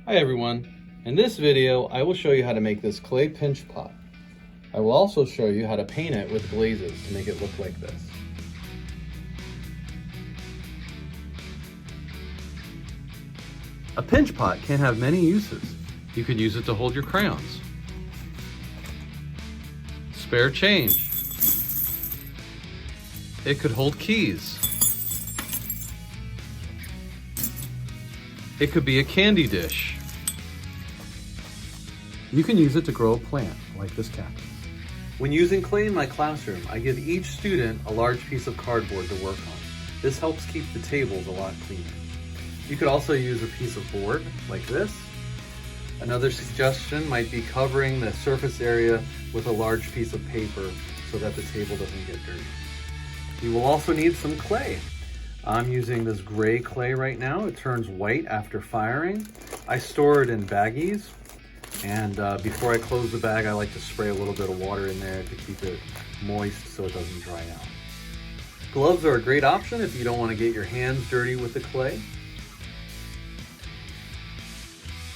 Hi everyone, in this video I will show you how to make this clay pinch pot. I will also show you how to paint it with glazes to make it look like this. A pinch pot can have many uses. You could use it to hold your crayons, spare change. It could hold keys. It could be a candy dish. You can use it to grow a plant, like this cactus. When using clay in my classroom, I give each student a large piece of cardboard to work on. This helps keep the tables a lot cleaner. You could also use a piece of board, like this. Another suggestion might be covering the surface area with a large piece of paper so that the table doesn't get dirty. You will also need some clay. I'm using this gray clay right now. It turns white after firing. I store it in baggies, and before I close the bag, I like to spray a little bit of water in there to keep it moist so it doesn't dry out. Gloves are a great option if you don't want to get your hands dirty with the clay.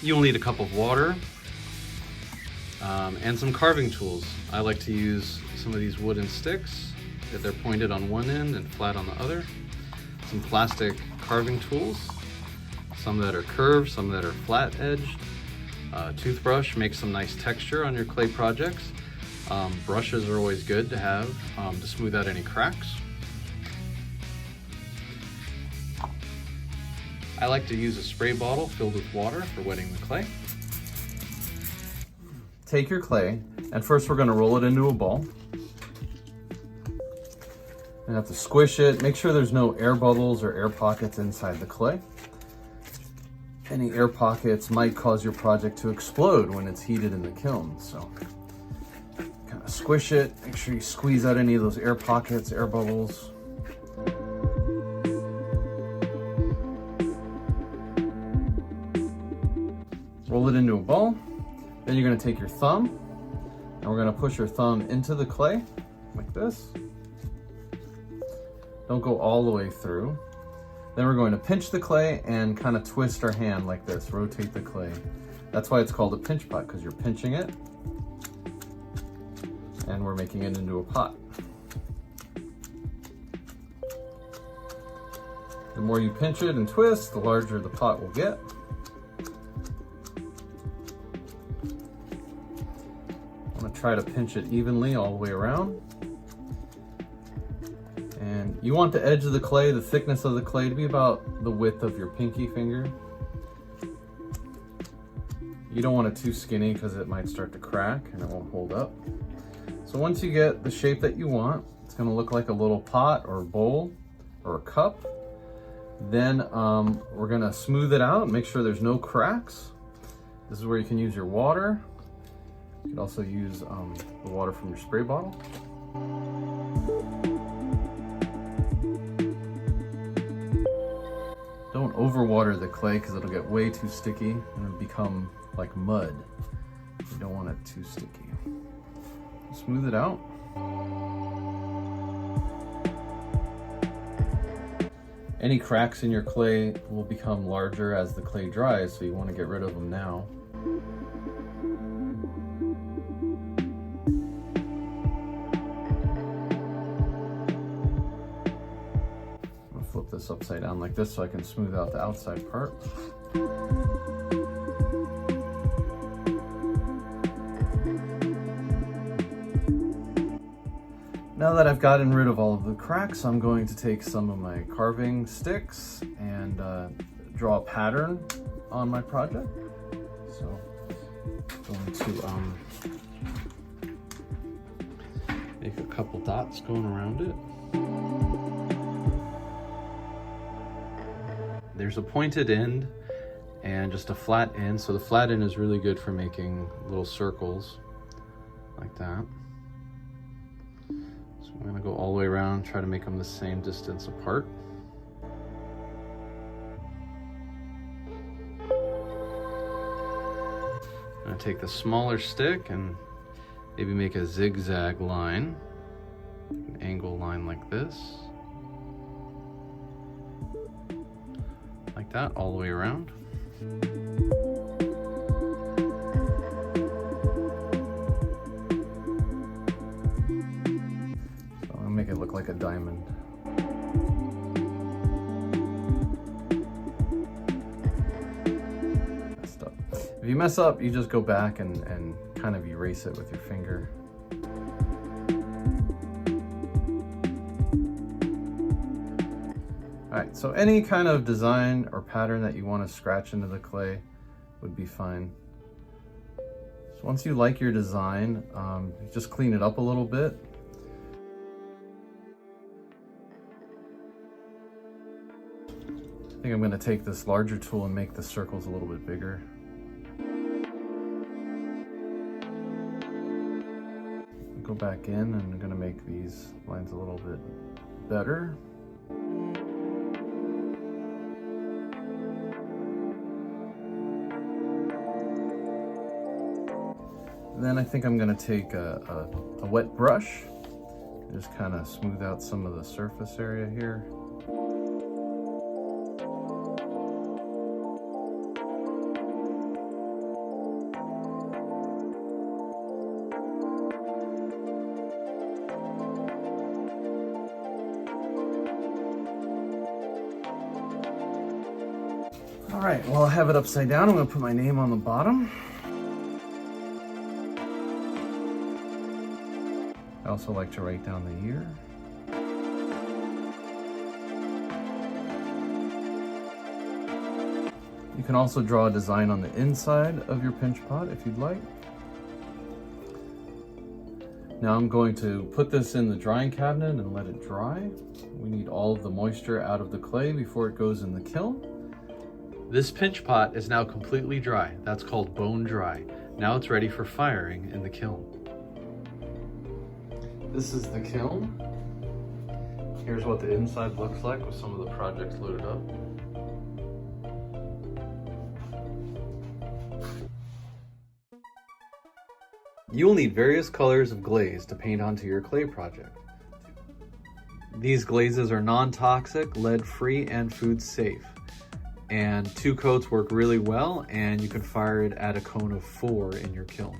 You'll need a cup of water and some carving tools. I like to use some of these wooden sticks. They're pointed on one end and flat on the other. Some plastic carving tools, some that are curved, some that are flat edged. Toothbrush makes some nice texture on your clay projects. Brushes are always good to have to smooth out any cracks. I like to use a spray bottle filled with water for wetting the clay. Take your clay, and first we're going to roll it into a ball. You have to squish it. Make sure there's no air bubbles or air pockets inside the clay. Any air pockets might cause your project to explode when it's heated in the kiln. So kind of squish it. Make sure you squeeze out any of those air pockets, air bubbles. Roll it into a ball. Then you're going to take your thumb and we're going to push your thumb into the clay like this. Don't go all the way through. Then we're going to pinch the clay and kind of twist our hand like this, rotate the clay. That's why it's called a pinch pot, because you're pinching it and we're making it into a pot. The more you pinch it and twist, the larger the pot will get. I'm going to try to pinch it evenly all the way around. And you want the edge of the clay, the thickness of the clay, to be about the width of your pinky finger. You don't want it too skinny because it might start to crack and it won't hold up. So once you get the shape that you want, it's going to look like a little pot or a bowl or a cup. Then we're going to smooth it out and make sure there's no cracks. This is where you can use your water. You can also use the water from your spray bottle. Don't overwater the clay because it'll get way too sticky and it'll become like mud. You don't want it too sticky. Smooth it out. Any cracks in your clay will become larger as the clay dries, so you want to get rid of them now. Flip this upside down like this so I can smooth out the outside part. Now that I've gotten rid of all of the cracks, I'm going to take some of my carving sticks and draw a pattern on my project. So I'm going to make a couple dots going around it. There's a pointed end and just a flat end. So the flat end is really good for making little circles like that. So I'm gonna go all the way around, try to make them the same distance apart. I'm gonna take the smaller stick and maybe make a zigzag line, an angle line like this. Like that all the way around. If you mess up, you just go back and kind of erase it with your finger. All right, so any kind of design or pattern that you want to scratch into the clay would be fine. So once you like your design, just clean it up a little bit. I think I'm going to take this larger tool and make the circles a little bit bigger. Go back in and I'm going to make these lines a little bit better. And then I think I'm going to take a wet brush and just kind of smooth out some of the surface area here. All right, well, I'll have it upside down. I'm going to put my name on the bottom. I also like to write down the year. You can also draw a design on the inside of your pinch pot if you'd like. Now I'm going to put this in the drying cabinet and let it dry. We need all of the moisture out of the clay before it goes in the kiln. This pinch pot is now completely dry. That's called bone dry. Now it's ready for firing in the kiln. This is the kiln. Here's what the inside looks like with some of the projects loaded up. You will need various colors of glaze to paint onto your clay project. These glazes are non-toxic, lead-free, and food safe. And 2 coats work really well, and you can fire it at a cone of 4 in your kiln.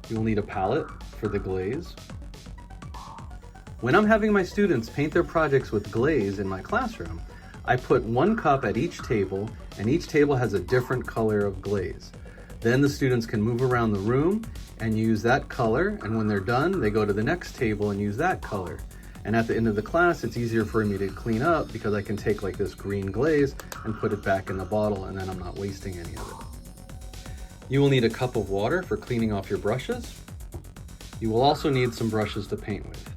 You'll need a palette for the glaze. When I'm having my students paint their projects with glaze in my classroom, I put 1 cup at each table, and each table has a different color of glaze. Then the students can move around the room and use that color, and when they're done, they go to the next table and use that color. And at the end of the class, it's easier for me to clean up because I can take like this green glaze and put it back in the bottle, and then I'm not wasting any of it. You will need a cup of water for cleaning off your brushes. You will also need some brushes to paint with.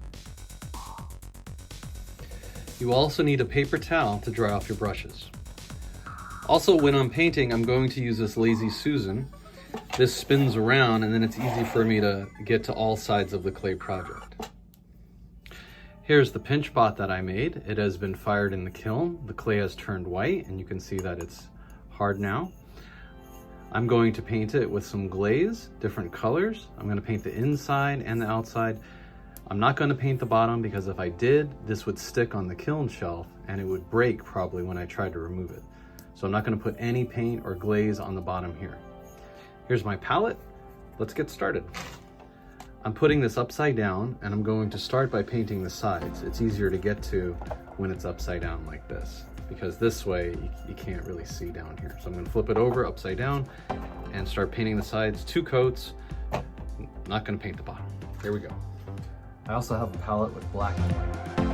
You will also need a paper towel to dry off your brushes. Also, when I'm painting, I'm going to use this Lazy Susan. This spins around, and then it's easy for me to get to all sides of the clay project. Here's the pinch pot that I made. It has been fired in the kiln. The clay has turned white, and you can see that it's hard now. I'm going to paint it with some glaze, different colors. I'm going to paint the inside and the outside. I'm not going to paint the bottom because if I did, this would stick on the kiln shelf and it would break probably when I tried to remove it. So I'm not going to put any paint or glaze on the bottom here. Here's my palette. Let's get started. I'm putting this upside down, and I'm going to start by painting the sides. It's easier to get to when it's upside down like this, because this way you can't really see down here. So I'm going to flip it over upside down and start painting the sides, 2 coats. Not going to paint the bottom. Here we go. I also have a palette with black and white.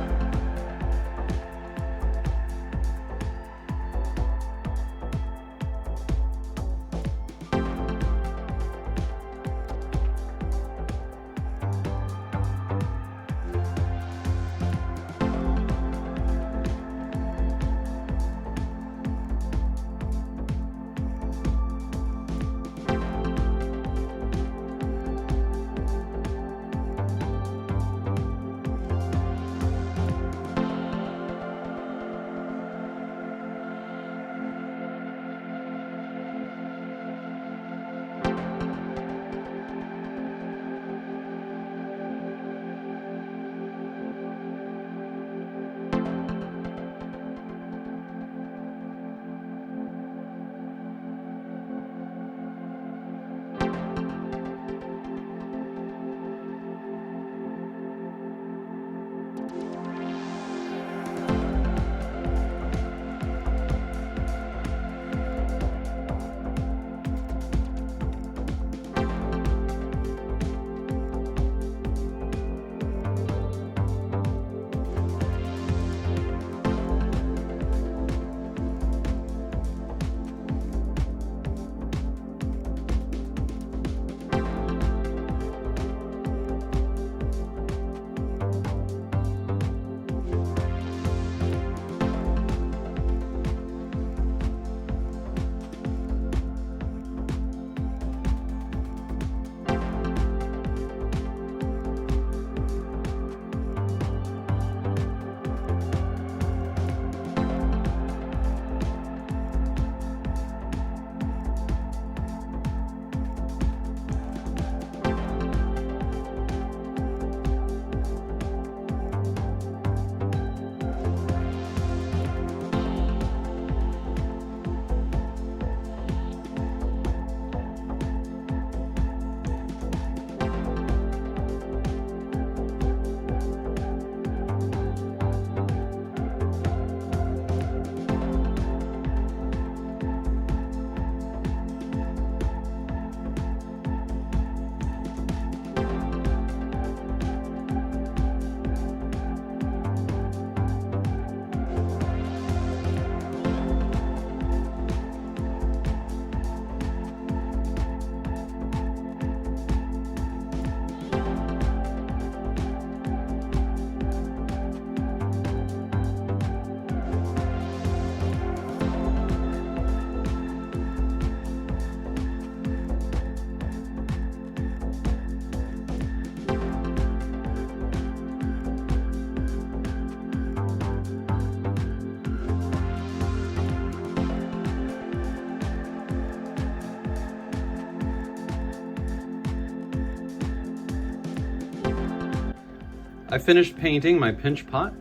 I finished painting my pinch pot.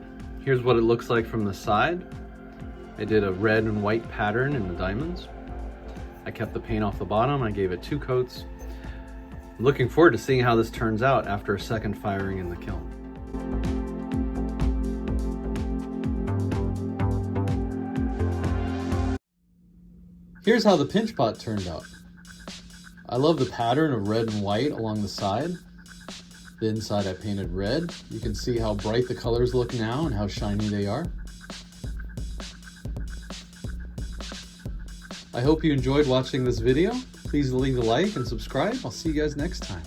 Here's what it looks like from the side. I did a red and white pattern in the diamonds. I kept the paint off the bottom. I gave it 2 coats. I'm looking forward to seeing how this turns out after a second firing in the kiln. Here's how the pinch pot turned out. I love the pattern of red and white along the side. The inside I painted red. You can see how bright the colors look now and how shiny they are. I hope you enjoyed watching this video. Please leave a like and subscribe. I'll see you guys next time.